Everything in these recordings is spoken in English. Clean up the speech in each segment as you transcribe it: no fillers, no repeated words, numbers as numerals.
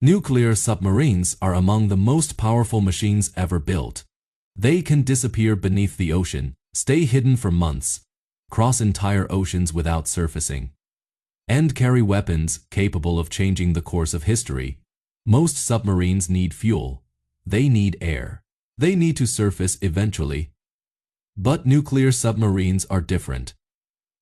Nuclear submarines are among the most powerful machines ever built. They can disappear beneath the ocean, stay hidden for months, cross entire oceans without surfacing, and carry weapons capable of changing the course of history. Most submarines need fuel. They need air. They need to surface eventually. But nuclear submarines are different.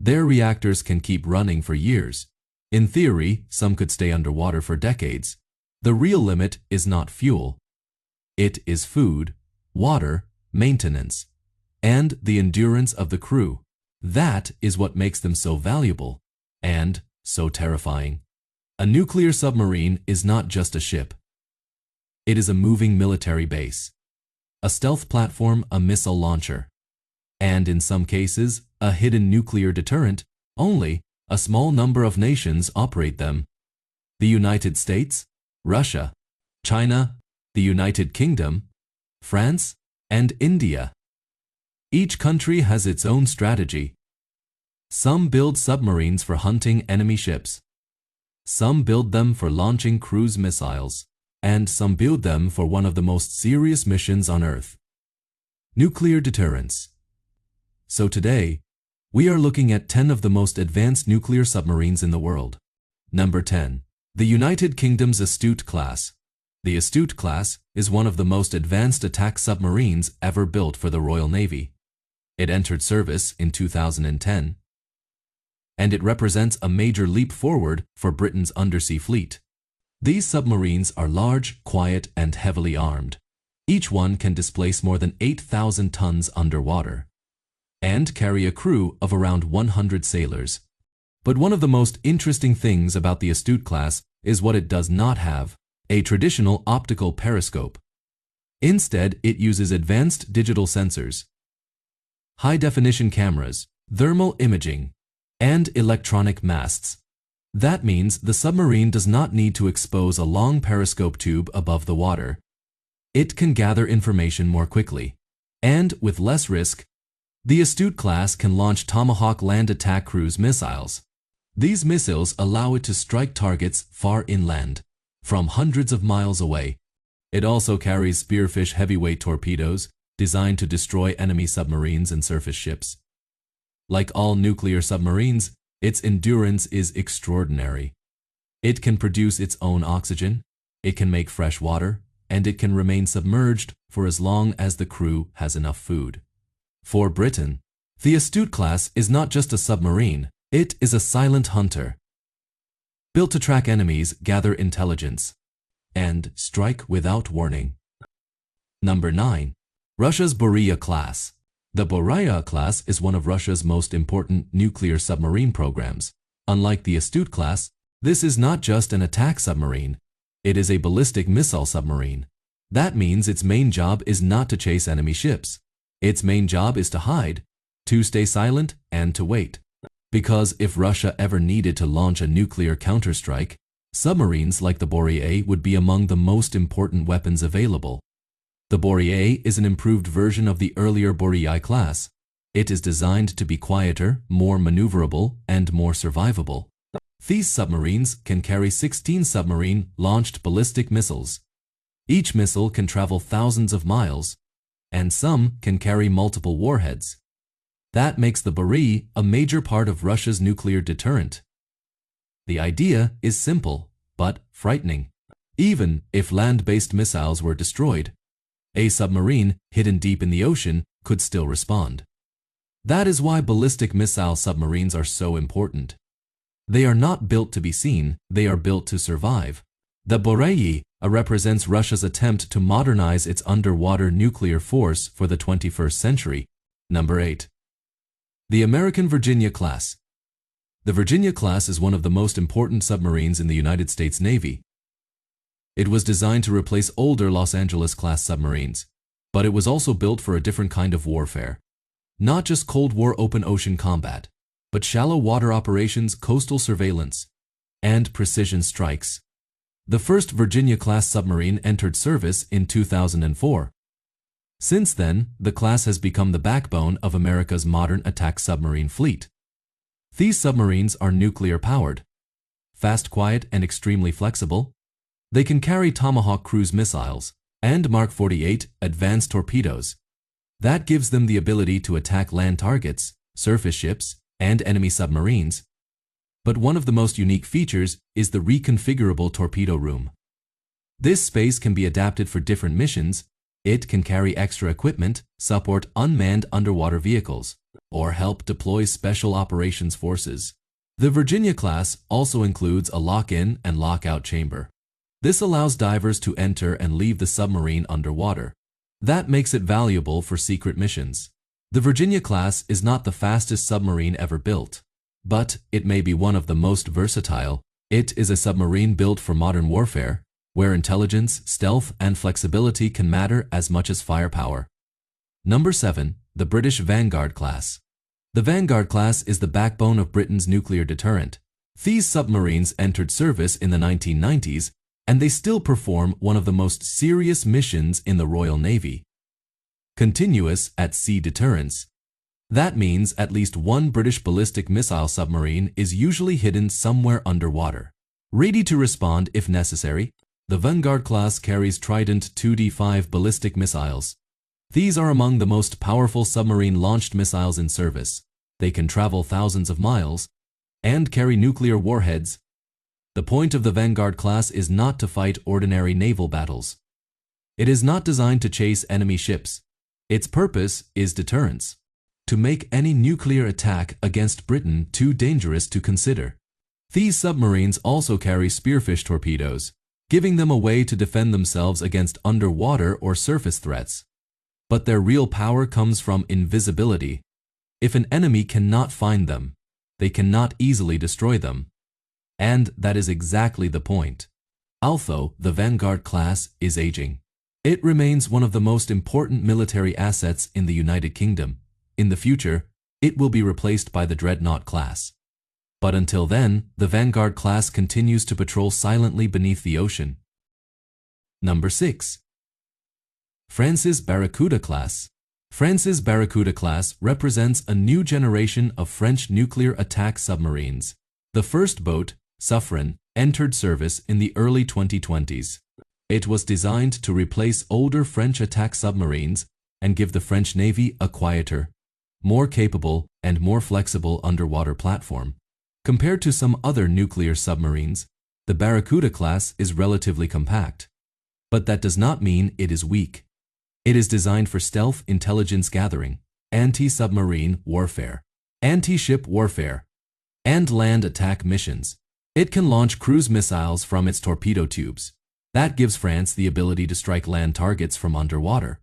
Their reactors can keep running for years. In theory, some could stay underwater for decades. The real limit is not fuel. It is food, water, maintenance, and the endurance of the crew. That is what makes them so valuable and so terrifying. A nuclear submarine is not just a ship. It is a moving military base, a stealth platform, a missile launcher, and in some cases, a hidden nuclear deterrent. Only a small number of nations operate them. The United States, Russia, China, the United Kingdom, France, and India. Each country has its own strategy. Some build submarines for hunting enemy ships. Some build them for launching cruise missiles. And some build them for one of the most serious missions on Earth: nuclear deterrence. So today, we are looking at 10 of the most advanced nuclear submarines in the world. Number 10. The United Kingdom's Astute class. The Astute class is one of the most advanced attack submarines ever built for the Royal Navy. It entered service in 2010, and it represents a major leap forward for Britain's undersea fleet. These submarines are large, quiet, and heavily armed. Each one can displace more than 8,000 tons underwater and carry a crew of around 100 sailors. But one of the most interesting things about the Astute class is what it does not have: a traditional optical periscope. Instead, it uses advanced digital sensors, high-definition cameras, thermal imaging, and electronic masts. That means the submarine does not need to expose a long periscope tube above the water. It can gather information more quickly, and with less risk. The Astute class can launch Tomahawk land attack cruise missiles. These missiles allow it to strike targets far inland, from hundreds of miles away. It also carries Spearfish heavyweight torpedoes designed to destroy enemy submarines and surface ships. Like all nuclear submarines, its endurance is extraordinary. It can produce its own oxygen, it can make fresh water, and it can remain submerged for as long as the crew has enough food. For Britain, the Astute class is not just a submarine, it is a silent hunter. Built to track enemies, gather intelligence, and strike without warning. Number 9. Russia's Boreya class. The Boreya class is one of Russia's most important nuclear submarine programs. Unlike the Astute class, this is not just an attack submarine. It is a ballistic missile submarine. That means its main job is not to chase enemy ships. Its main job is to hide, to stay silent, and to wait. Because if Russia ever needed to launch a nuclear counterstrike, submarines like the Boreya would be among the most important weapons available. The Boreya is an improved version of the earlier Boreya class. It is designed to be quieter, more maneuverable, and more survivable. These submarines can carry 16 submarine-launched ballistic missiles. Each missile can travel thousands of miles, and some can carry multiple warheads. That makes the Boreya a major part of Russia's nuclear deterrent. The idea is simple, but frightening. Even if land-based missiles were destroyed, a submarine hidden deep in the ocean could still respond. That is why ballistic missile submarines are so important. They are not built to be seen, they are built to survive. The Boreya represents Russia's attempt to modernize its underwater nuclear force for the 21st century. Number 8. The American Virginia class. The Virginia class is one of the most important submarines in the United States Navy. It was designed to replace older Los Angeles-class submarines, but it was also built for a different kind of warfare. Not just Cold War open ocean combat, but shallow water operations, coastal surveillance, and precision strikes. The first Virginia-class submarine entered service in 2004. Since then, the class has become the backbone of America's modern attack submarine fleet. These submarines are nuclear-powered, fast, quiet, and extremely flexible. They can carry Tomahawk cruise missiles and Mark 48 advanced torpedoes. That gives them the ability to attack land targets, surface ships, and enemy submarines. But one of the most unique features is the reconfigurable torpedo room. This space can be adapted for different missions. It can carry extra equipment, support unmanned underwater vehicles, or help deploy special operations forces. The Virginia-class also includes a lock-in and lock-out chamber. This allows divers to enter and leave the submarine underwater. That makes it valuable for secret missions. The Virginia-class is not the fastest submarine ever built, but it may be one of the most versatile. It is a submarine built for modern warfare, where intelligence, stealth, and flexibility can matter as much as firepower. Number 7. The British Vanguard class. The Vanguard class is the backbone of Britain's nuclear deterrent. These submarines entered service in the 1990s, and they still perform one of the most serious missions in the Royal Navy: continuous at-sea deterrence. That means at least one British ballistic missile submarine is usually hidden somewhere underwater, ready to respond if necessary. The Vanguard class carries Trident 2D5 ballistic missiles. These are among the most powerful submarine-launched missiles in service. They can travel thousands of miles and carry nuclear warheads. The point of the Vanguard class is not to fight ordinary naval battles. It is not designed to chase enemy ships. Its purpose is deterrence, to make any nuclear attack against Britain too dangerous to consider. These submarines also carry spearfish torpedoes, giving them a way to defend themselves against underwater or surface threats. But their real power comes from invisibility. If an enemy cannot find them, they cannot easily destroy them. And that is exactly the point. Although the Vanguard class is aging, it remains one of the most important military assets in the United Kingdom. In the future, it will be replaced by the Dreadnought class. But until then, the Vanguard class continues to patrol silently beneath the ocean. Number 6. France's Barracuda class. France's Barracuda class represents a new generation of French nuclear attack submarines. The first boat, Submarine, entered service in the early 2020s. It was designed to replace older French attack submarines and give the French Navy a quieter, more capable, and more flexible underwater platform. Compared to some other nuclear submarines, the Barracuda class is relatively compact. But that does not mean it is weak. It is designed for stealth intelligence gathering, anti-submarine warfare, anti-ship warfare, and land attack missions. It can launch cruise missiles from its torpedo tubes. That gives France the ability to strike land targets from underwater.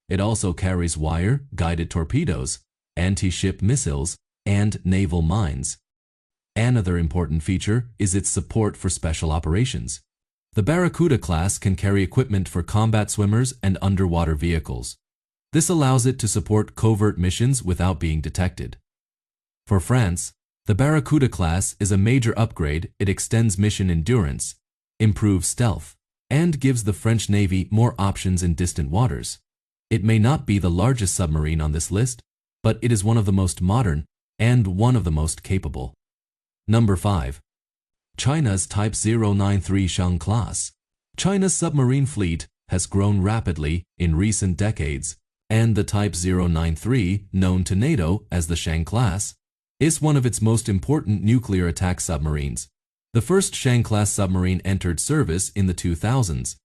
It also carries wire-guided torpedoes, anti-ship missiles, and naval mines. Another important feature is its support for special operations. The Barracuda class can carry equipment for combat swimmers and underwater vehicles. This allows it to support covert missions without being detected. For France, the Barracuda class is a major upgrade. It extends mission endurance, improves stealth, and gives the French Navy more options in distant waters. It may not be the largest submarine on this list, but it is one of the most modern and one of the most capable. Number 5. China's Type 093 Shang class. China's submarine fleet has grown rapidly in recent decades, and the Type 093, known to NATO as the Shang class, is one of its most important nuclear attack submarines. The first Shang-class submarine entered service in the 2000s.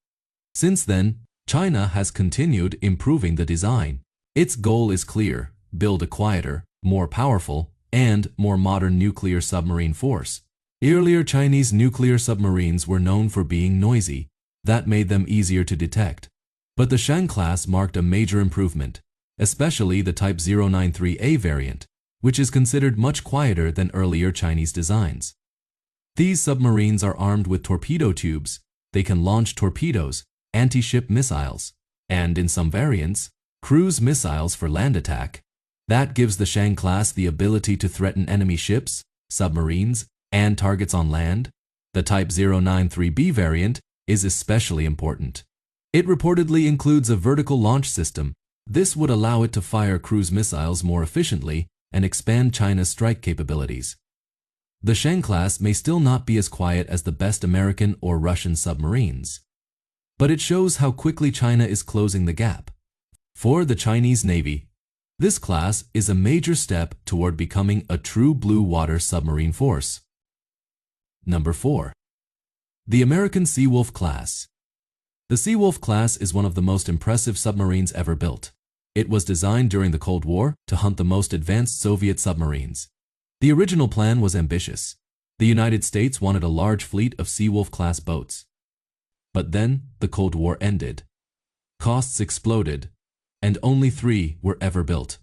Since then, China has continued improving the design. Its goal is clear: build a quieter, more powerful, and more modern nuclear submarine force. Earlier Chinese nuclear submarines were known for being noisy. That made them easier to detect. But the Shang class marked a major improvement, especially the Type 093A variant, which is considered much quieter than earlier Chinese designs. These submarines are armed with torpedo tubes. They can launch torpedoes, anti-ship missiles, and in some variants, cruise missiles for land attack. That gives the Shang class the ability to threaten enemy ships, submarines, and targets on land. The Type 093B variant is especially important. It reportedly includes a vertical launch system. This would allow it to fire cruise missiles more efficiently and expand China's strike capabilities. The Shang class may still not be as quiet as the best American or Russian submarines, but it shows how quickly China is closing the gap. For the Chinese Navy, this class is a major step toward becoming a true blue water submarine force. Number 4. The American Seawolf class. The Seawolf class is one of the most impressive submarines ever built. It was designed during the Cold War to hunt the most advanced Soviet submarines. The original plan was ambitious. The United States wanted a large fleet of Seawolf-class boats. But then, the Cold War ended. Costs exploded, and only 3 were ever built.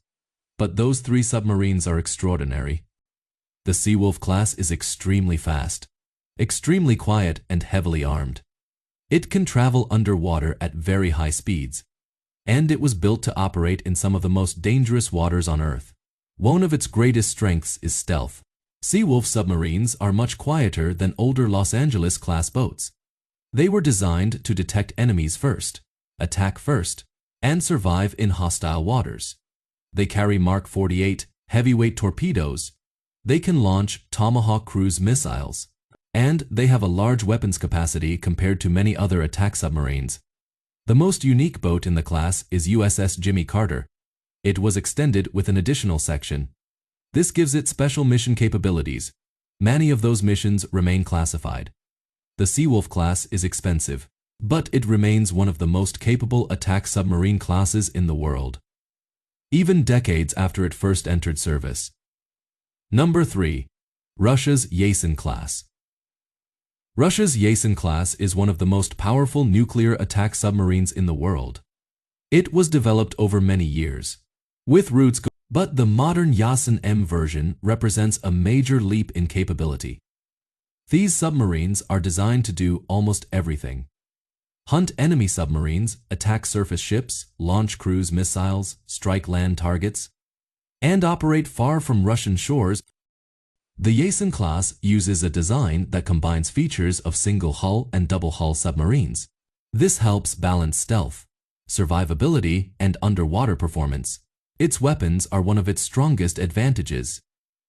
But those 3 submarines are extraordinary. The Seawolf class is extremely fast, extremely quiet, and heavily armed. It can travel underwater at very high speeds, and it was built to operate in some of the most dangerous waters on Earth. One of its greatest strengths is stealth. Seawolf submarines are much quieter than older Los Angeles-class boats. They were designed to detect enemies first, attack first, and survive in hostile waters. They carry Mark 48 heavyweight torpedoes. They can launch Tomahawk cruise missiles, and they have a large weapons capacity compared to many other attack submarines. The most unique boat in the class is USS Jimmy Carter. It was extended with an additional section. This gives it special mission capabilities. Many of those missions remain classified. The Seawolf class is expensive, but it remains one of the most capable attack submarine classes in the world, even decades after it first entered service. Number 3. Russia's Yeltsin class. Russia's Yeltsin class is one of the most powerful nuclear attack submarines in the world. It was developed over many years, but the modern Yasin M version represents a major leap in capability. These submarines are designed to do almost everything: hunt enemy submarines, attack surface ships, launch cruise missiles, strike land targets, and operate far from Russian shores. The Yeltsin class uses a design that combines features of single-hull and double-hull submarines. This helps balance stealth, survivability, and underwater performance. Its weapons are one of its strongest advantages.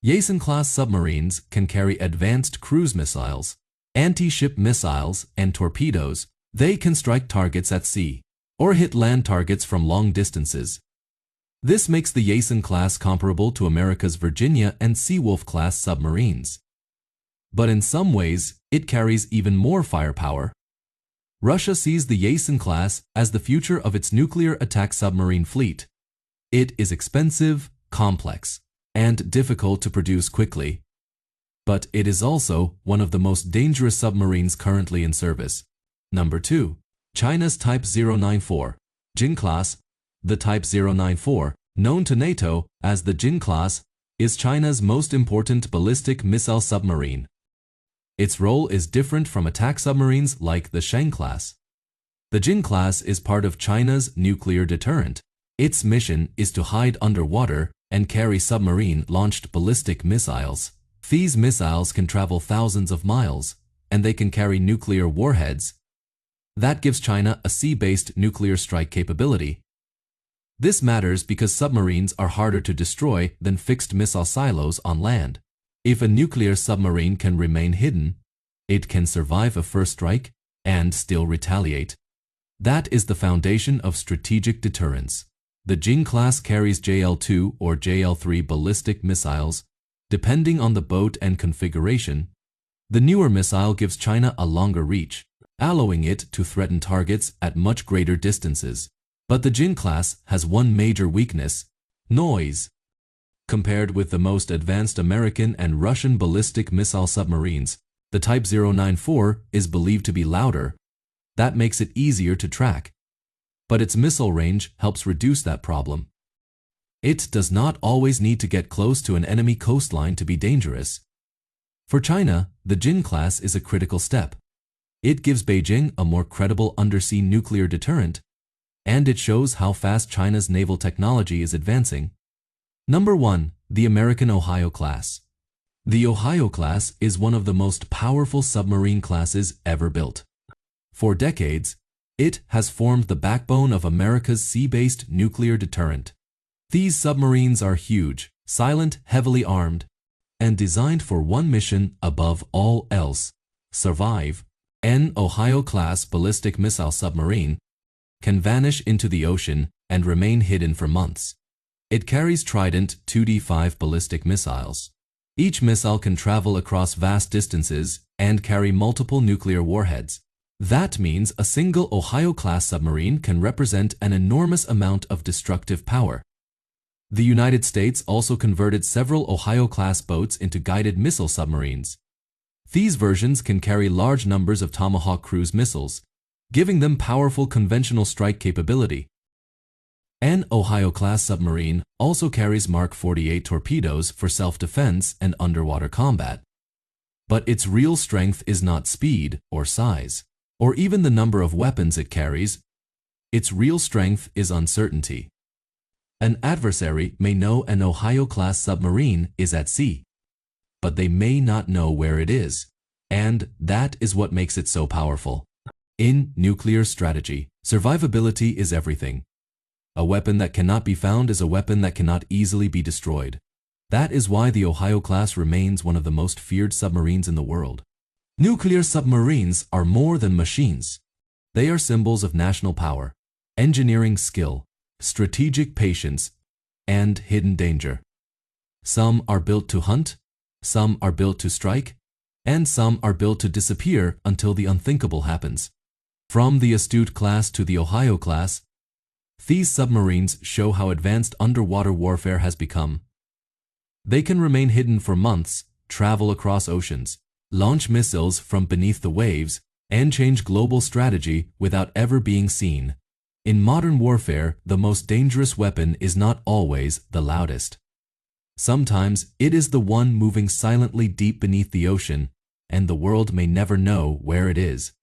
Yeltsin-class submarines can carry advanced cruise missiles, anti-ship missiles, and torpedoes. They can strike targets at sea or hit land targets from long distances. This makes the Yeltsin class comparable to America's Virginia and Seawolf class submarines. But in some ways, it carries even more firepower. Russia sees the Yeltsin class as the future of its nuclear attack submarine fleet. It is expensive, complex, and difficult to produce quickly. But it is also one of the most dangerous submarines currently in service. Number 2. China's Type 094, Jin class. The Type 094, known to NATO as the Jin class, is China's most important ballistic missile submarine. Its role is different from attack submarines like the Shang class. The Jin class is part of China's nuclear deterrent. Its mission is to hide underwater and carry submarine-launched ballistic missiles. These missiles can travel thousands of miles, and they can carry nuclear warheads. That gives China a sea-based nuclear strike capability. This matters because submarines are harder to destroy than fixed missile silos on land. If a nuclear submarine can remain hidden, it can survive a first strike and still retaliate. That is the foundation of strategic deterrence. The Jin class carries JL-2 or JL-3 ballistic missiles, depending on the boat and configuration. The newer missile gives China a longer reach, allowing it to threaten targets at much greater distances. But the Jin class has one major weakness: noise. Compared with the most advanced American and Russian ballistic missile submarines, the Type 094 is believed to be louder. That makes it easier to track. But its missile range helps reduce that problem. It does not always need to get close to an enemy coastline to be dangerous. For China, the Jin class is a critical step. It gives Beijing a more credible undersea nuclear deterrent, and it shows how fast China's naval technology is advancing. Number 1. The American Ohio class. The Ohio class is one of the most powerful submarine classes ever built. For decades, it has formed the backbone of America's sea-based nuclear deterrent. These submarines are huge, silent, heavily armed, and designed for one mission above all else: survive. An Ohio-class ballistic missile submarine can vanish into the ocean and remain hidden for months. It carries Trident 2D5 ballistic missiles. Each missile can travel across vast distances and carry multiple nuclear warheads. That means a single Ohio-class submarine can represent an enormous amount of destructive power. The United States also converted several Ohio-class boats into guided missile submarines. These versions can carry large numbers of Tomahawk cruise missiles, giving them powerful conventional strike capability. An Ohio-class submarine also carries Mark 48 torpedoes for self-defense and underwater combat. But its real strength is not speed or size, or even the number of weapons it carries. Its real strength is uncertainty. An adversary may know an Ohio-class submarine is at sea, but they may not know where it is, and that is what makes it so powerful. In nuclear strategy, survivability is everything. A weapon that cannot be found is a weapon that cannot easily be destroyed. That is why the Ohio-class remains one of the most feared submarines in the world. Nuclear submarines are more than machines. They are symbols of national power, engineering skill, strategic patience, and hidden danger. Some are built to hunt, some are built to strike, and some are built to disappear until the unthinkable happens. From the Astute class to the Ohio class, these submarines show how advanced underwater warfare has become. They can remain hidden for months, travel across oceans, launch missiles from beneath the waves, and change global strategy without ever being seen. In modern warfare, the most dangerous weapon is not always the loudest. Sometimes it is the one moving silently deep beneath the ocean, and the world may never know where it is.